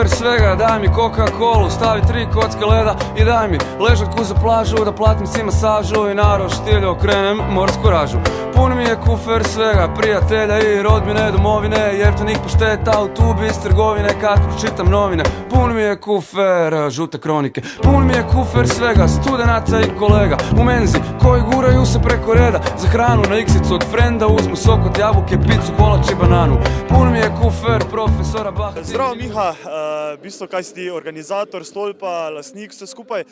kufer svega, daj mi Coca-Colu, stavi 3 kocke leda i daj mi ležat ku za plažu, da platim si masažu i naroš štiljo okrenem morsku ražu. Pun mi je kufer svega, prijatelja i rodbine, domovine, jeftinih pašteta, u tubi iz trgovine kad pročitam novine. Pun mi je kufer žute kronike, pun mi je kufer svega, studenata i kolega u menzi koji guraju se preko reda za hranu na iksicu od frenda, uzmu sok od jabuke, picu, kolač i bananu. Pun mi je kufer profesora Baha. Zdravo Miha, v bistvu kaj si ti organizator Stolpa, lastnik, vse skupaj.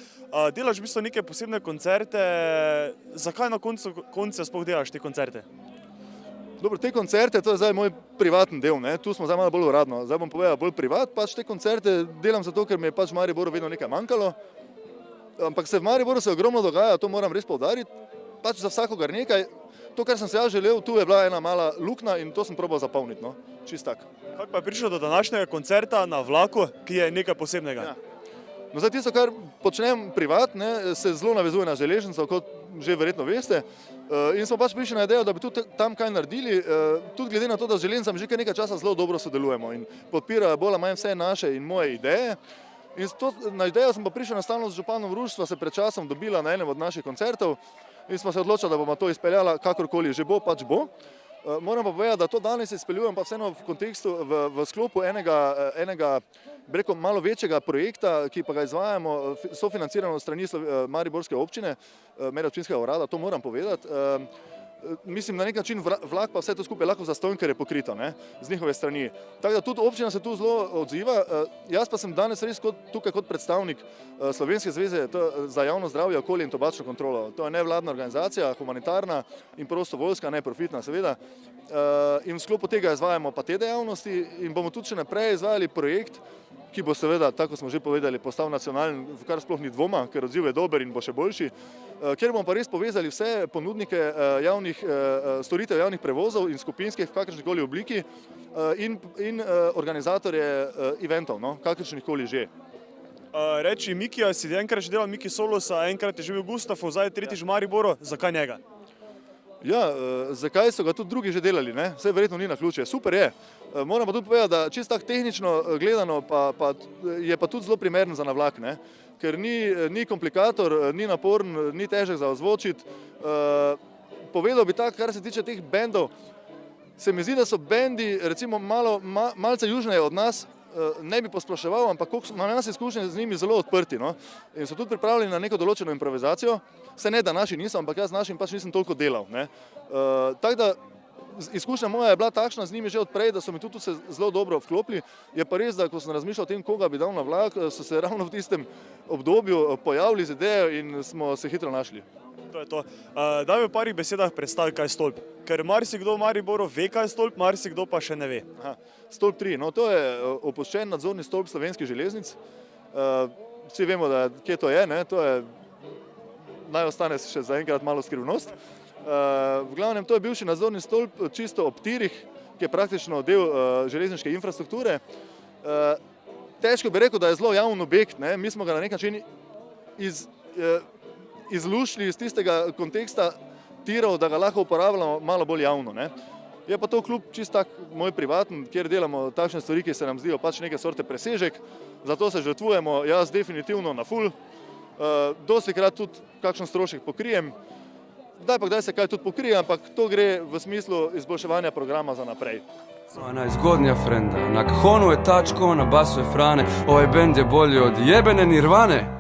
Delaš v bistvu neke posebne koncerte, zakaj na koncu sploh delaš te koncerte? Dobro, te koncerte, to je zdaj moj privatni del, ne? Tu smo zdaj malo bolj uradno. Zdaj bom povedal bolj privat, pač te koncerte delam zato, ker mi je pač v Mariboru vedno nekaj manjkalo. Ampak v Mariboru se ogromno dogaja, to moram res poudariti. Pač za vsakogar nekaj. To, kar sem se jaz želel, tu je bila ena mala luknja in to sem probal zapolniti, no? Čist tak. Kako pa je prišlo do današnjega koncerta na vlaku, ki je nekaj posebnega? Ja. No, zdaj tisto, kar počnem privat, ne, se zelo navezuje na železnico, kot že verjetno veste. In smo pač prišli na idejo, da bi tudi tam kaj naredili, tudi glede na to, da z železnicami že kar nekaj časa zelo dobro sodelujemo in podpirajo bolj ali manj vse naše in moje ideje. In na idejo sem pa prišel enostavno z županom Ruštva, se pred časom dobila na enem od naših koncertov in smo se odločili, da bomo to izpeljala, kakorkoli že bo, pač bo. Moram pa povedati, da to danes izpeljujem pa vseeno v kontekstu, v sklopu enega breko malo večjega projekta, ki pa ga izvajamo, sofinancirano strani Mariborske občine, medobčinskega urada, to moram povedati. Mislim, na nek način vlak pa vse to skupaj lahko zastonj, ker je pokrito, ne, z njihove strani. Tako da tudi občina se tu zelo odziva. Jaz pa sem danes res tukaj kot predstavnik Slovenske zveze za javno zdravje, okolje in tobačno kontrolo. To je nevladna organizacija, humanitarna in prostovoljska, neprofitna seveda. In v sklopu tega izvajamo pa te dejavnosti in bomo tudi še naprej izvajali projekt, ki bo seveda, tako smo že povedali, postal nacionalen, v kar sploh ni dvoma, ker odziv je dober in bo še boljši, kjer bomo pa res povezali vse ponudnike storitev javnih prevozov in skupinskih v kakršnikoli obliki in organizatorje eventov, no, kakršnikoli že. Reči Mikija, si enkrat že delal Miki Solusa, enkrat je že bil Gustafu, zdaj tretjič v Mariboru, zakaj njega? Ja, zakaj so ga tudi drugi že delali, ne? Vse verjetno ni naključje. Super je. Moram pa tudi povedati, da čisto tako tehnično gledano je pa tudi zelo primeren za na vlak, ne? Ker ni komplikator, ni naporen, ni težek za ozvočiti. Povedal bi tako, kar se tiče teh bendov, se mi zdi, da so bendi recimo malce južneje od nas, ne bi posploševal, ampak imam nas izkušnje z njimi zelo odprti, no? In so tudi pripravljeni na neko določeno improvizacijo. Se ne, da naši niso, ampak jaz z našim pač nisem toliko delal, ne? Tako da izkušnja moja je bila takšna z njimi že odprej, da so mi tudi se zelo dobro vklopili. Je pa res, da ko sem razmišljal o tem, koga bi dal na vlak, so se ravno v tistem obdobju pojavili z idejo in smo se hitro našli. To je to. Daj mi v parih besedah predstavi, kaj je Stolp. Ker marsikdo v Mariboru ve, kaj je Stolp, marsikdo pa še ne ve. Stolp.SI, no to je opuščen nadzorni stolp Slovenskih železnic. Vsi vemo, kje to je, ne, to je, naj ostane še zaenkrat malo skrivnost. V glavnem, to je bivši nadzorni stolp čisto ob tirih, ki je praktično del železniške infrastrukture. Težko bi rekel, da je zelo javni objekt, ne, mi smo ga na nek način izluščili iz tistega konteksta tirov, da ga lahko uporabljamo malo bolj javno, ne. Je pa to klub čist tak moj privaten, kjer delamo takšne stvari, ki se nam zdijo pač neke sorte presežek, zato se žrtvujemo, jaz definitivno na ful, dostikrat tudi kakšen strošek pokrijem, kdaj se kaj tudi pokrije, ampak to gre v smislu izboljševanja programa za naprej. Najzgodnija frenda, na kahonu je tačko, na basu je frane, ovaj bend je bolji od jebene Nirvane.